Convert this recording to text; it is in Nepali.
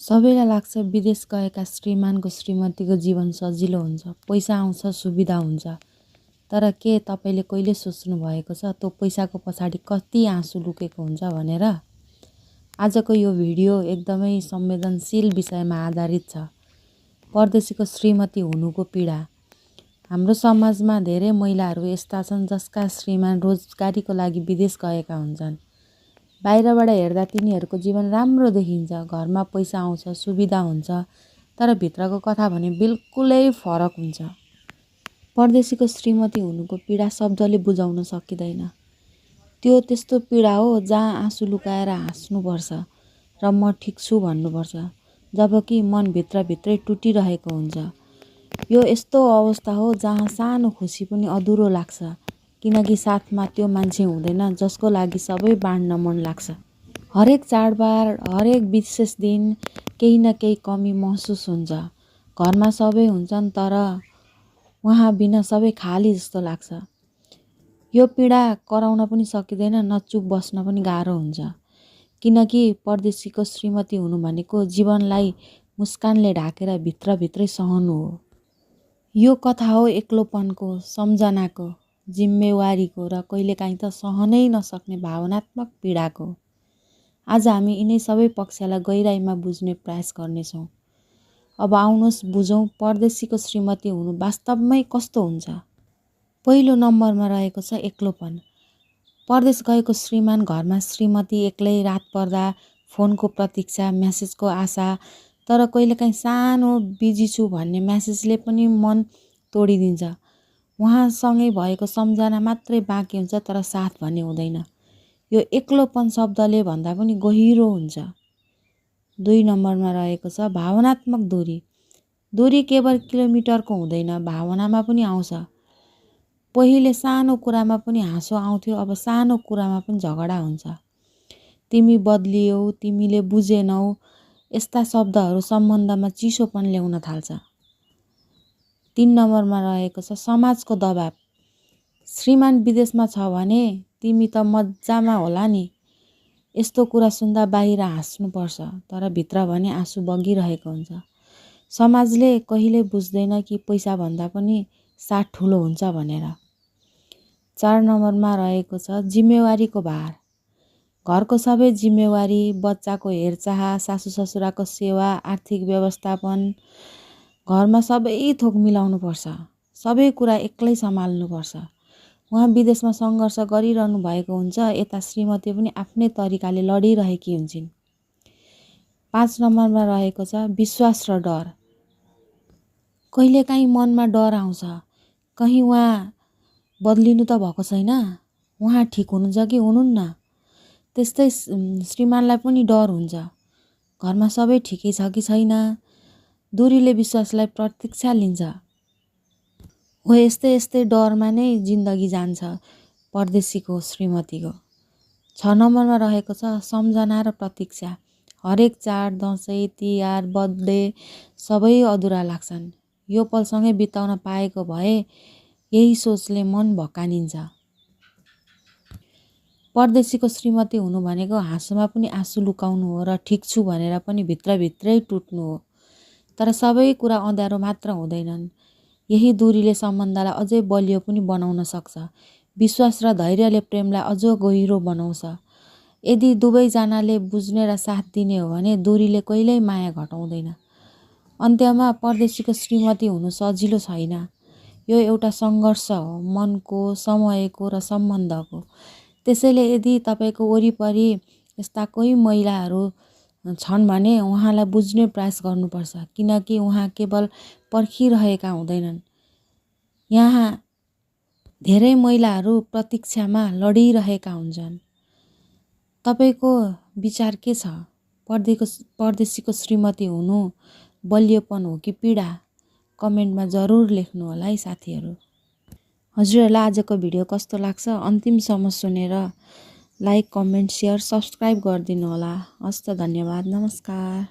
सबैलाई लाग्छ विदेश गएका श्रीमानको श्रीमतीको जीवन सजिलो हुन्छ, पैसा आउँछ, सुविधा हुन्छ। तर के तपाईँले कहिले सोच्नु भएको छ त्यो पैसाको पछाडि कति आँसु लुकेको हुन्छ भनेर? आजको यो भिडियो एकदमै संवेदनशील विषयमा आधारित छ। परदेशीको श्रीमती हुनुको पीडा। हाम्रो समाजमा धेरै महिलाहरू यस्ता छन् जसका श्रीमान रोजगारीको लागि विदेश गएका हुन्छन्। बाहिरबाट हेर्दा तिनीहरूको जीवन राम्रो देखिन्छ, घरमा पैसा आउँछ, सुविधा हुन्छ, तर भित्रको कथा भने बिल्कुलै फरक हुन्छ। परदेशीको श्रीमती हुनुको पीडा शब्दले बुझाउन सकिँदैन। त्यो त्यस्तो पीडा हो जहाँ आँसु लुकाएर हाँस्नुपर्छ र म ठिक छु भन्नुपर्छ, जबकि मन भित्रभित्रै टुटिरहेको हुन्छ। यो यस्तो अवस्था हो जहाँ सानो खुसी पनि अधुरो लाग्छ, किनकि साथमा त्यो मान्छे हुँदैन जसको लागि सबै बाँड्न मन लाग्छ। हरेक चाडबाड, हरेक विशेष दिन केही न केही कमी महसुस हुन्छ। घरमा सबै हुन्छन् तर उहाँ बिना सबै खाली जस्तो लाग्छ। यो पीडा कराउन पनि सकिँदैन, न चुप बस्न पनि गाह्रो हुन्छ, किनकि परदेशीको श्रीमती हुनु भनेको जीवनलाई मुस्कानले ढाकेर भित्रभित्रै सहनु हो। यो कथा हो एक्लोपनको, सम्झनाको, जिम्मेवारीको र कहिलेकाहीँ त सहनै नसक्ने भावनात्मक पीडाको। आज हामी यिनै सबै पक्षलाई गहिराइमा बुझ्ने प्रयास गर्नेछौँ। अब आउनुहोस् बुझौँ परदेशीको श्रीमती हुनु वास्तवमै कस्तो हुन्छ। पहिलो नम्बरमा रहेको छ एक्लोपन। परदेश गएको श्रीमान घरमा श्रीमती एक्लै, रात पर्दा फोनको प्रतीक्षा, म्यासेजको आशा, तर कहिलेकाहीँ सानो बिजी छु भन्ने म्यासेजले पनि मन तोडिदिन्छ। उहाँसँगै भएको सम्झना मात्रै बाँकी हुन्छ तर साथ भन्ने हुँदैन। यो एक्लोपन शब्दले भन्दा पनि गहिरो हुन्छ। 2 नम्बरमा रहेको छ भावनात्मक दूरी। दूरी केवल किलोमिटरको हुँदैन, भावनामा पनि आउँछ। पहिले सानो कुरामा पनि हाँसो आउँथ्यो, अब सानो कुरामा पनि झगडा हुन्छ। तिमी बदलियौ, तिमीले बुझेनौ, यस्ता शब्दहरू सम्बन्धमा चिसोपन ल्याउन थाल्छ। 3 नम्बरमा रहेको छ समाजको दबाब। श्रीमान विदेशमा छ भने तिमी त मजामा होला नि, यस्तो कुरा सुन्दा बाहिर हाँस्नुपर्छ, तर भित्र भने आँसु बगिरहेको हुन्छ। समाजले कहिल्यै बुझ्दैन कि पैसा भन्दा पनि साथ ठुलो हुन्छ भनेर। 4 नम्बरमा रहेको छ जिम्मेवारीको भार। घरको सबै जिम्मेवारी, बच्चाको हेरचाह, सासू ससुराको सेवा, आर्थिक व्यवस्थापन, घरमा सबै थोक मिलाउनु पर्छ। सबै कुरा एक्लै सम्हाल्नुपर्छ। उहाँ विदेशमा सङ्घर्ष गरिरहनु भएको हुन्छ, यता श्रीमती पनि आफ्नै तरिकाले लडिरहेकी हुन्छन्। 5 नम्बरमा रहेको छ विश्वास र डर। कहिलेकाहीँ मनमा डर आउँछ, कहीँ उहाँ बदलिनु त भएको छैन, उहाँ ठिक हुनुहुन्छ कि हुनुहुन्न। त्यस्तै श्रीमानलाई पनि डर हुन्छ, घरमा सबै ठिकै छ कि छैन। दूरीले विश्वासलाई प्रतीक्षा लिन्छ। हो यस्तै डरमा नै जिन्दगी जान्छ परदेशीको श्रीमतीको। 6 नम्बरमा रहेको छ सम्झना र प्रतीक्षा। हरेक चाड, दसैँ, तिहार, बर्थडे सबै अधुरा लाग्छन्। यो पलसँगै बिताउन पाएको भए यही सोचले मन भकानिन्छ। परदेशीको श्रीमती हुनु भनेको हाँसोमा पनि आँसु लुकाउनु हो र ठिक छु भनेर पनि भित्रभित्रै टुट्नु हो। तर सबै कुरा अँध्यारो मात्र हुँदैनन्। यही दूरीले सम्बन्धलाई अझै बलियो पनि बनाउन सक्छ। विश्वास र धैर्यले प्रेमलाई अझ गहिरो बनाउँछ। यदि दुवैजनाले बुझ्ने र साथ दिने हो भने दूरीले कहिल्यै माया घटाउँदैन। अन्त्यमा परदेशीको श्रीमती हुनु सजिलो छैन। यो एउटा सङ्घर्ष हो, मनको, समयको र सम्बन्धको। त्यसैले यदि तपाईँको वरिपरि यस्ता कोही महिलाहरू छन् भने उहाँलाई बुझ्ने प्रयास गर्नुपर्छ, किनकि उहाँ केवल पर्खिरहेका हुँदैनन्। यहाँ धेरै महिलाहरू प्रतीक्षामा लडिरहेका हुन्छन्। तपाईँको विचार के छ? परदेशीको श्रीमती हुनु बलियोपन हो कि पीडा? कमेन्टमा जरुर लेख्नु होला है साथीहरू। हजुरहरूलाई आजको भिडियो कस्तो लाग्छ अन्तिमसम्म सुनेर लाइक, कमेन्ट, सेयर, सब्सक्राइब गरिदिनु होला। हस्त धन्यवाद, नमस्कार।